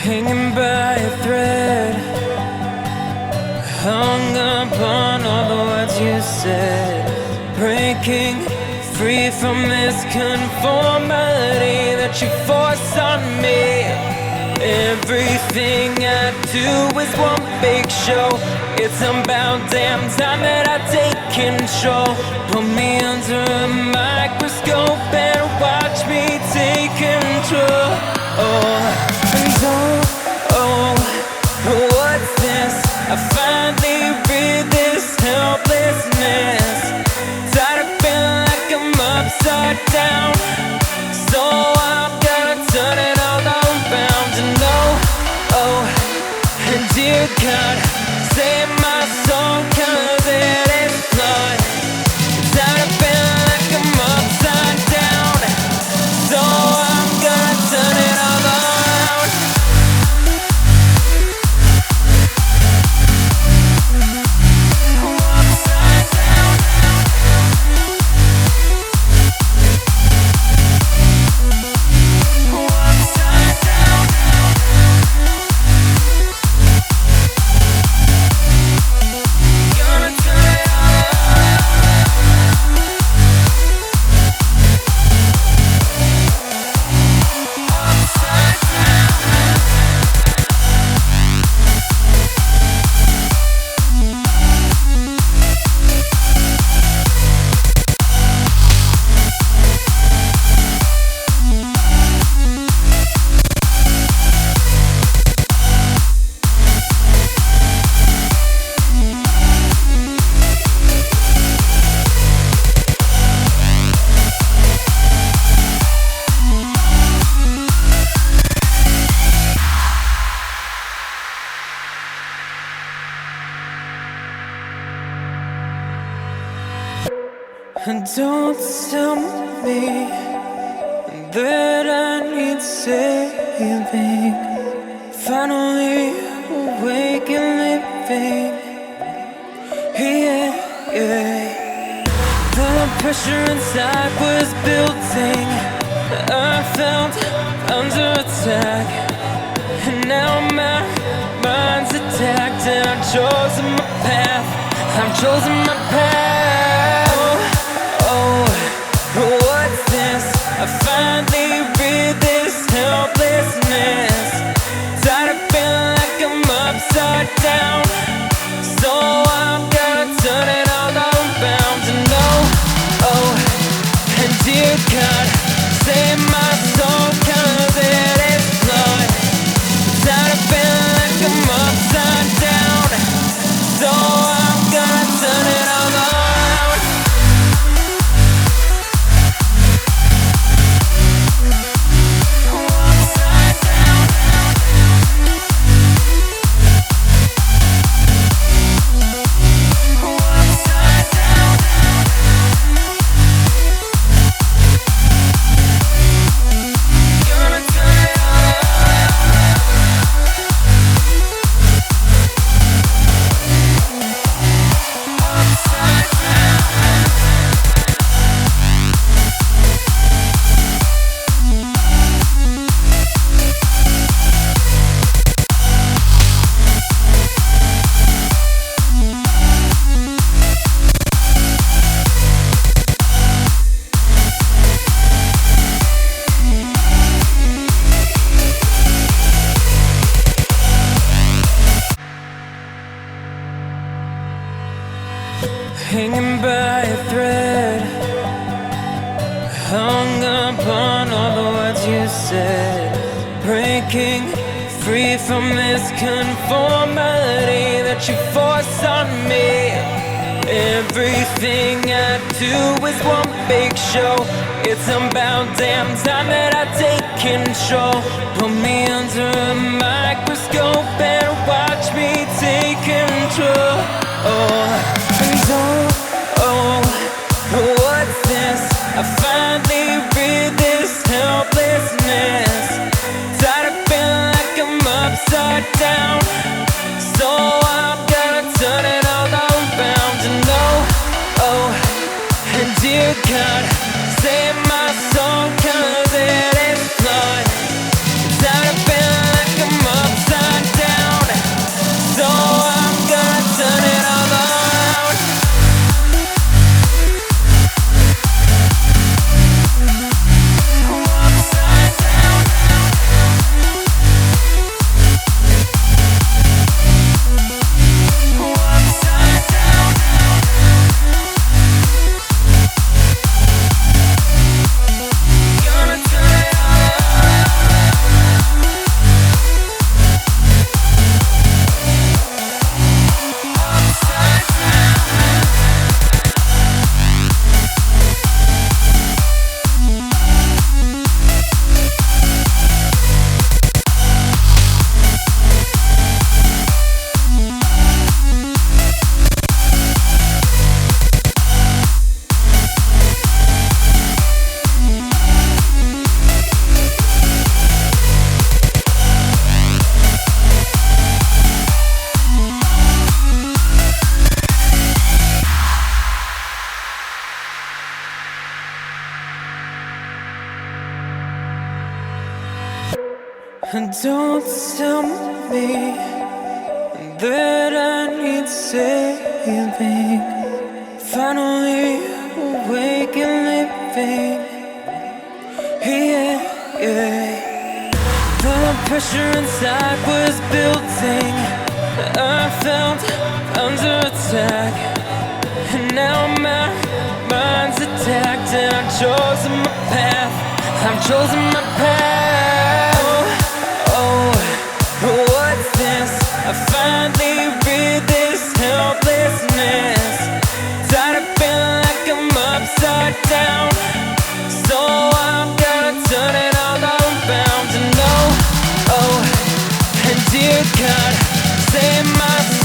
hanging by a thread, hung up on all the words you said, breaking free from this conformity that you force on me. Everything I do is one big show. It's about damn time that I take control. Put me under a microscope and watch me take control. What's this? I finally read this helplessness. Tired of feeling like I'm upside down, so I'm gonna turn it all around. And dear God, save my soul, 'cause it is flawed. Tired of feeling like I'm upside down, so I'm gonna turn it all around. Upside down. Upside down. Gonna turn it all around. Upside down. And don't tell me that I need saving. Finally awake and living. Yeah. The pressure inside was building. I felt under attack, and now my mind's attacked. And I've chosen my path. I've chosen my path. What's this? I finally read this helplessness. Tired of feeling like I'm upside down, so I'm gonna turn it all around. And dear God, save my soul, 'cause it is flawed. Tired of feeling like I'm upside down, so I'm gonna turn it all around. Upside down. Upside down. Gonna turn it all around. Upside down. Hanging by a thread, hung up on all the words you said, breaking free from this conformity that you force on me. Everything I do is one big show. It's about damn time that I take control. Put me under a microscope and watch me take control. What's this? I finally read this helplessness. Tired of feeling like I'm upside down, so I'm gonna turn it all around. And dear God, save my soul, 'cause it is flawed. Tired of feeling like I'm And don't tell me that I need saving. Finally awake and living. Yeah, yeah. The pressure inside was building. I felt under attack, and now my mind's attacked. And I've chosen my path. I've chosen my path. Oh, what's this? I finally read this helplessness. Tired of feeling like I'm upside down, so I'm gonna turn it all around. And oh, and dear God, save my